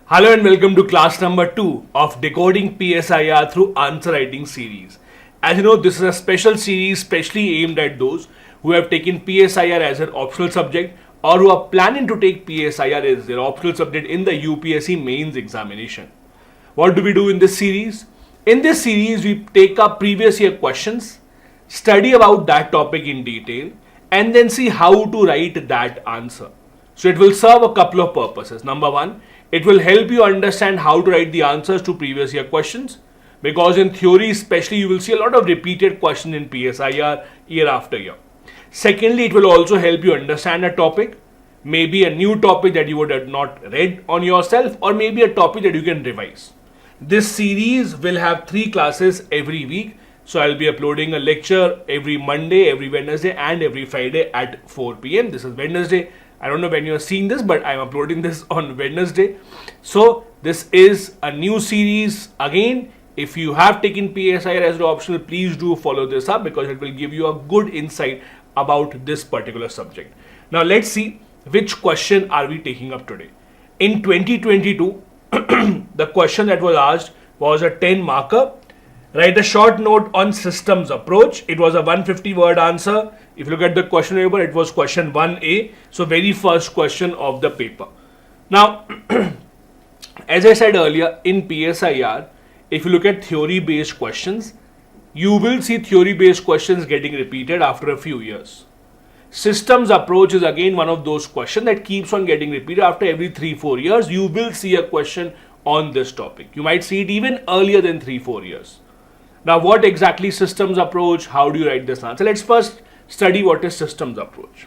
Hello and welcome to class number 2 of Decoding PSIR through Answer Writing series. As you know, this is a special series specially aimed at those who have taken PSIR as an optional subject or who are planning to take PSIR as their optional subject in the UPSC mains examination. What do we do in this series? In this series, we take up previous year questions, study about that topic in detail, and then see how to write that answer. So it will serve a couple of purposes. Number one, it will help you understand how to write the answers to previous year questions, because in theory especially you will see a lot of repeated questions in PSIR year after year. Secondly, it will also help you understand a topic, maybe a new topic that you would have not read on yourself, or maybe a topic that you can revise. This series will have 3 classes every week. So I'll be uploading a lecture every Monday, every Wednesday and every Friday at 4 p.m. This is Wednesday. I don't know when you're seeing this, but I'm uploading this on Wednesday. So this is a new series. Again, if you have taken PSIR as an optional, please do follow this up because it will give you a good insight about this particular subject. Now let's see which question are we taking up today. In 2022, the question that was asked was a 10 marker. Write a short note on systems approach. It was a 150 word answer. If you look at the question paper, it was question 1A. So very first question of the paper. Now, as I said earlier, in PSIR, if you look at theory based questions, you will see theory based questions getting repeated after a few years. Systems approach is again one of those questions that keeps on getting repeated after every 3-4 years. You will see a question on this topic. You might see it even earlier than 3-4 years. Now, what exactly systems approach? How do you write this answer? Let's first study what is systems approach.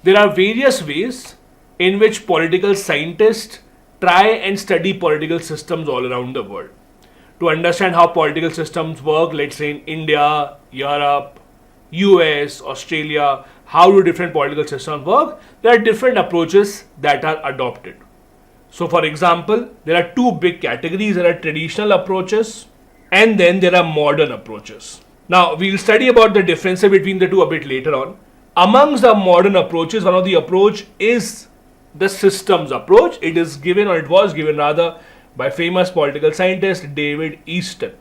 There are various ways in which political scientists try and study political systems all around the world. To understand how political systems work, let's say in India, Europe, US, Australia, how do different political systems work? There are different approaches that are adopted. So, for example, there are 2 big categories. There are traditional approaches and then there are modern approaches. Now, we'll study about the differences between the two a bit later on. Amongst the modern approaches, one of the approach is the systems approach. It is given, or it was given rather, by famous political scientist David Easton.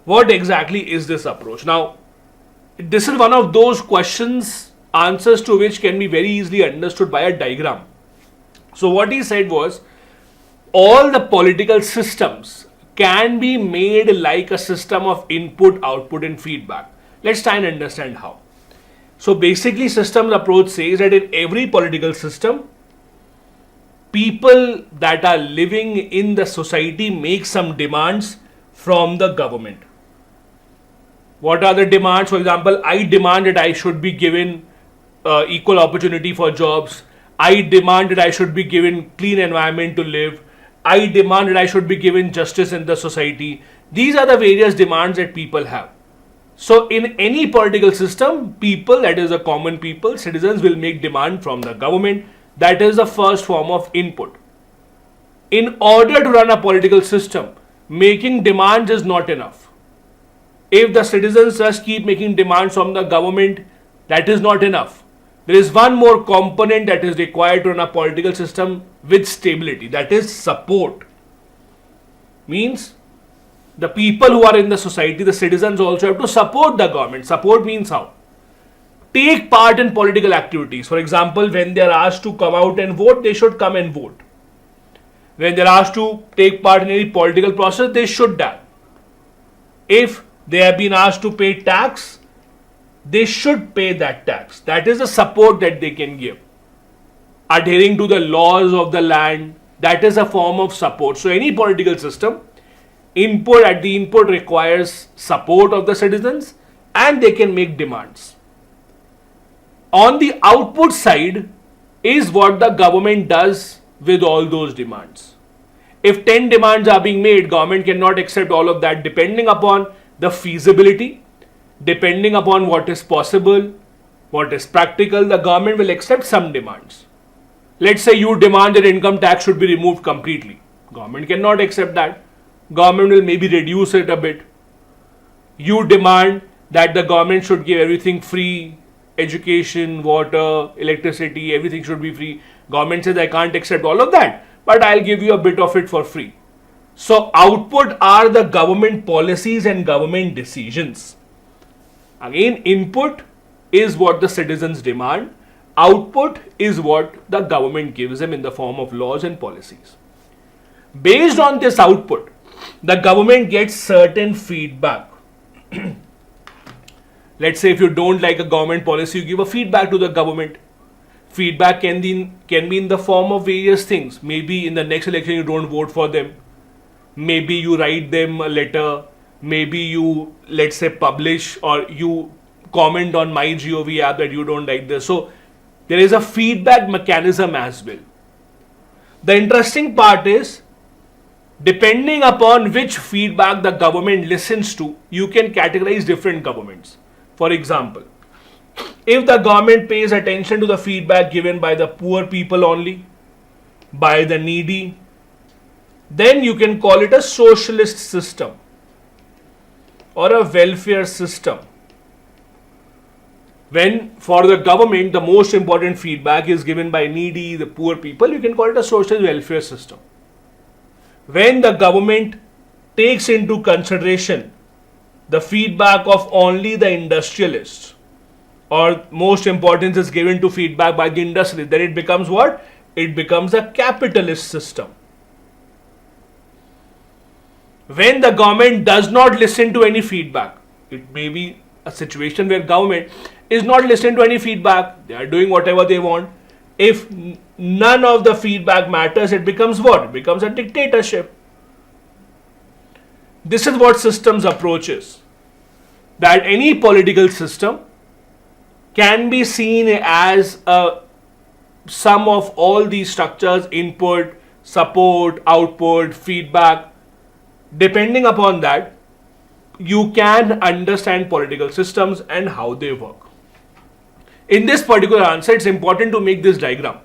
What exactly is this approach? Now, this is one of those questions, answers to which can be very easily understood by a diagram. So what he said was, all the political systems can be made like a system of input, output and feedback. Let's try and understand how. So basically, systems approach says that in every political system, people that are living in the society make some demands from the government. What are the demands? For example, I demand that I should be given equal opportunity for jobs. I demand that I should be given clean environment to live. I demand that I should be given justice in the society. These are the various demands that people have. So in any political system, people, that is the common people, citizens will make demand from the government. That is the first form of input. In order to run a political system, making demands is not enough. If the citizens just keep making demands from the government, that is not enough. There is one more component that is required to run a political system with stability, that is support. Means the people who are in the society, the citizens also have to support the government. Support means how? Take part in political activities. For example, when they are asked to come out and vote, they should come and vote. When they are asked to take part in any political process, they should that. If they have been asked to pay tax, they should pay that tax. That is the support that they can give. Adhering to the laws of the land, that is a form of support. So any political system, at the input requires support of the citizens and they can make demands. On the output side is what the government does with all those demands. If 10 demands are being made, government cannot accept all of that depending upon the feasibility. Depending upon what is possible, what is practical, the government will accept some demands. Let's say you demand that income tax should be removed completely. Government cannot accept that. Government will maybe reduce it a bit. You demand that the government should give everything free, education, water, electricity, everything should be free. Government says I can't accept all of that. but I'll give you a bit of it for free. So output are the government policies and government decisions. Again, input is what the citizens demand. Output is what the government gives them in the form of laws and policies. Based on this output, the government gets certain feedback. Let's say if you don't like a government policy, you give a feedback to the government. Feedback can be in the form of various things. Maybe in the next election you don't vote for them. Maybe you write them a letter. Maybe you, let's say, publish or you comment on MyGov app that you don't like this. So there is a feedback mechanism as well. The interesting part is, depending upon which feedback the government listens to, you can categorize different governments. For example, if the government pays attention to the feedback given by the poor people only, by the needy, then you can call it a socialist system or a welfare system. When for the government the most important feedback is given by needy, the poor people, you can call it a social welfare system. When the government takes into consideration the feedback of only the industrialists, or most importance is given to feedback by the industry, then it becomes what? It becomes a capitalist system. When the government does not listen to any feedback, it may be a situation where government is not listening to any feedback, they are doing whatever they want. If none of the feedback matters, it becomes what? It becomes a dictatorship. This is what systems approach is. That any political system can be seen as a sum of all these structures: input, support, output, feedback. Depending upon that, you can understand political systems and how they work. In this particular answer, it's important to make this diagram.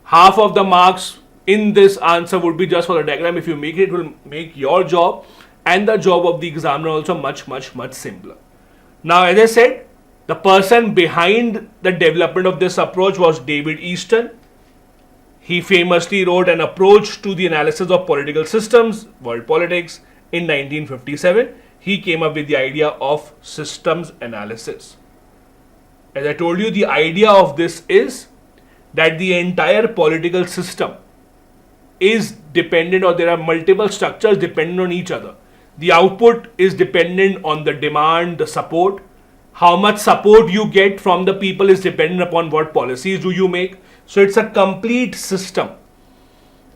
Half of the marks in this answer would be just for the diagram. If you make it, it will make your job and the job of the examiner also much simpler. Now, as I said, the person behind the development of this approach was David Easton. He famously wrote an approach to the analysis of political systems, world politics, in 1957. He came up with the idea of systems analysis. As I told you, the idea of this is that the entire political system is dependent, or there are multiple structures dependent on each other. The output is dependent on the demand, the support. How much support you get from the people is dependent upon what policies do you make. So it's a complete system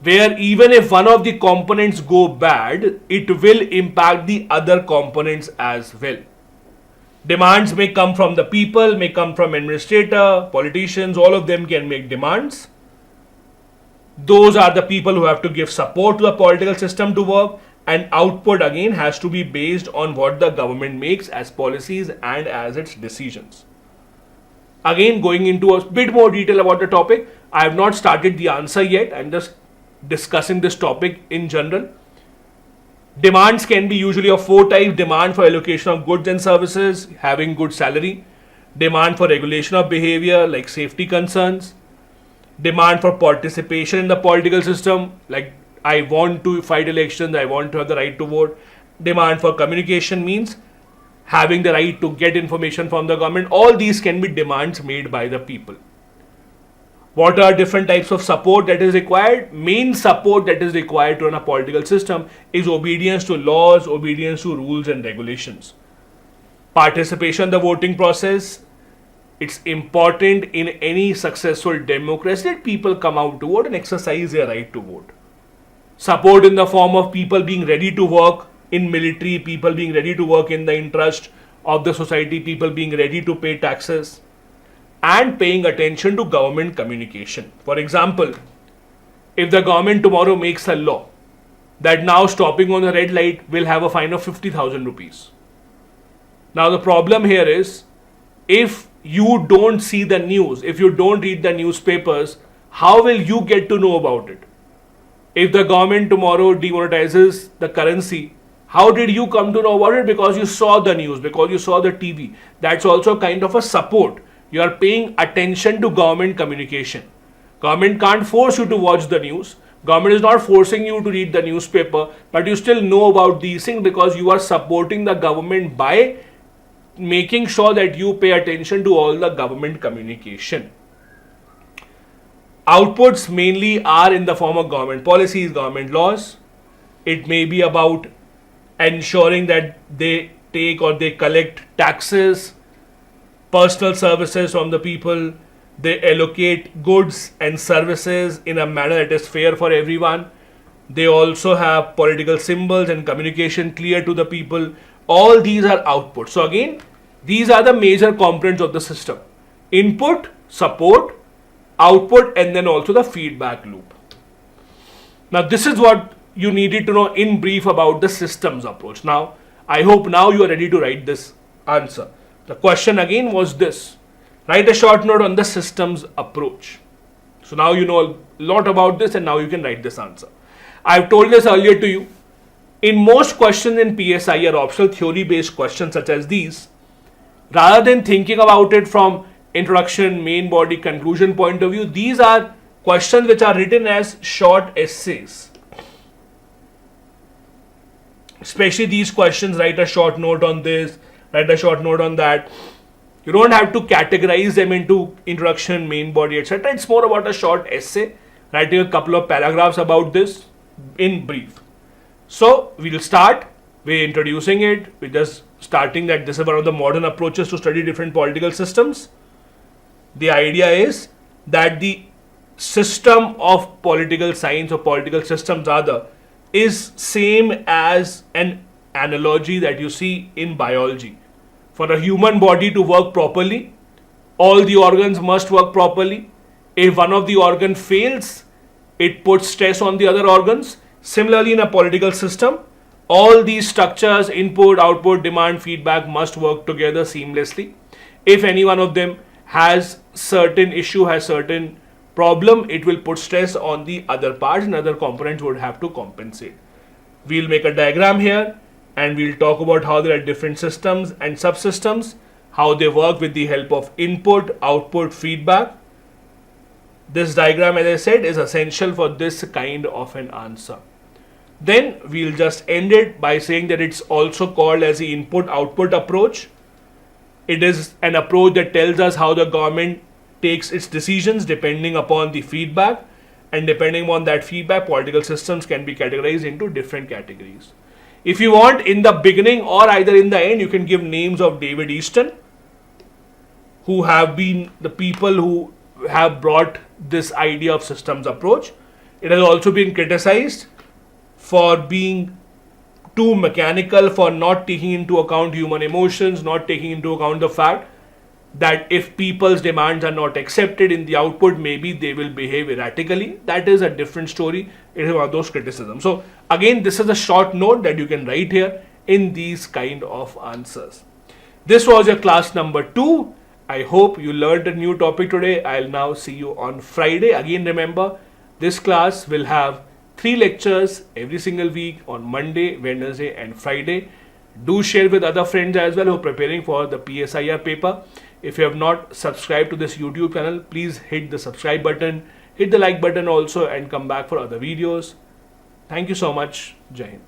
where even if one of the components go bad, it will impact the other components as well. Demands may come from the people, may come from administrator, politicians, all of them can make demands. Those are the people who have to give support to the political system to work, and output again has to be based on what the government makes as policies and as its decisions. Again, going into a bit more detail about the topic, I have not started the answer yet. I'm just discussing this topic in general. Demands can be usually of four types: demand for allocation of goods and services, having good salary; demand for regulation of behavior, like safety concerns; demand for participation in the political system, like I want to fight elections, I want to have the right to vote; demand for communication means having the right to get information from the government. All these can be demands made by the people. What are different types of support that is required? Main support that is required to run a political system is obedience to laws, obedience to rules and regulations. Participation in the voting process. It's important in any successful democracy that people come out to vote and exercise their right to vote. Support in the form of people being ready to work in military, people being ready to work in the interest of the society, people being ready to pay taxes, and paying attention to government communication. For example, if the government tomorrow makes a law that now stopping on a red light will have a fine of 50,000 rupees. Now the problem here is, if you don't see the news, if you don't read the newspapers, how will you get to know about it? If the government tomorrow demonetizes the currency, how did you come to know about it? Because you saw the news, because you saw the TV. That's also kind of a support. You are paying attention to government communication. Government can't force you to watch the news, Government is not forcing you to read the newspaper, but you still know about these things because you are supporting the government by making sure that you pay attention to all the government communication. Outputs mainly are in the form of government policies, government laws. It may be about ensuring that they take or they collect taxes, personal services from the people. They allocate goods and services in a manner that is fair for everyone. They also have political symbols and communication clear to the people. All these are outputs. So again, these are the major components of the system: input, support, output, and then also the feedback loop. Now this is what you needed to know in brief about the systems approach. Now I hope now you are ready to write this answer. The question again was this: write a short note on the systems approach. So now you know a lot about this and now you can write this answer. I've told this earlier to you. In most questions in PSIR, optional theory based questions such as these, rather than thinking about it from introduction, main body, conclusion point of view, these are questions which are written as short essays. Especially these questions, write a short note on this, write a short note on that. You don't have to categorize them into introduction, main body, etc. It's more about a short essay, writing a couple of paragraphs about this in brief. So we'll start. We're introducing it. We're just starting that this is one of the modern approaches to study different political systems. The idea is that the system of political science or political systems rather is same as an analogy that you see in biology. For a human body to work properly, all the organs must work properly. If one of the organ fails, it puts stress on the other organs. Similarly, in a political system, all these structures, input, output, demand, feedback must work together seamlessly. If any one of them has certain issue, has certain problem, it will put stress on the other parts and other components would have to compensate. We'll make a diagram here and we'll talk about how there are different systems and subsystems, how they work with the help of input, output, feedback. This diagram, as I said, is essential for this kind of an answer. Then we'll just end it by saying that it's also called as the input-output approach. It is an approach that tells us how the government takes its decisions depending upon the feedback, and depending on that feedback, political systems can be categorized into different categories. If you want, in the beginning or either in the end, you can give names of David Easton, who have been the people who have brought this idea of systems approach. It has also been criticized for being too mechanical, for not taking into account human emotions, not taking into account the fact that if people's demands are not accepted in the output, maybe they will behave erratically. That is a different story. It is one of those criticisms. So again, this is a short note that you can write here in these kind of answers. This was your class number 2. I hope you learned a new topic today. I'll now see you on Friday. Again, remember, this class will have 3 lectures every single week on Monday, Wednesday and Friday. Do share with other friends as well who are preparing for the PSIR paper. If you have not subscribed to this YouTube channel, please hit the subscribe button, hit the like button also, and come back for other videos. Thank you so much. Jai Hind.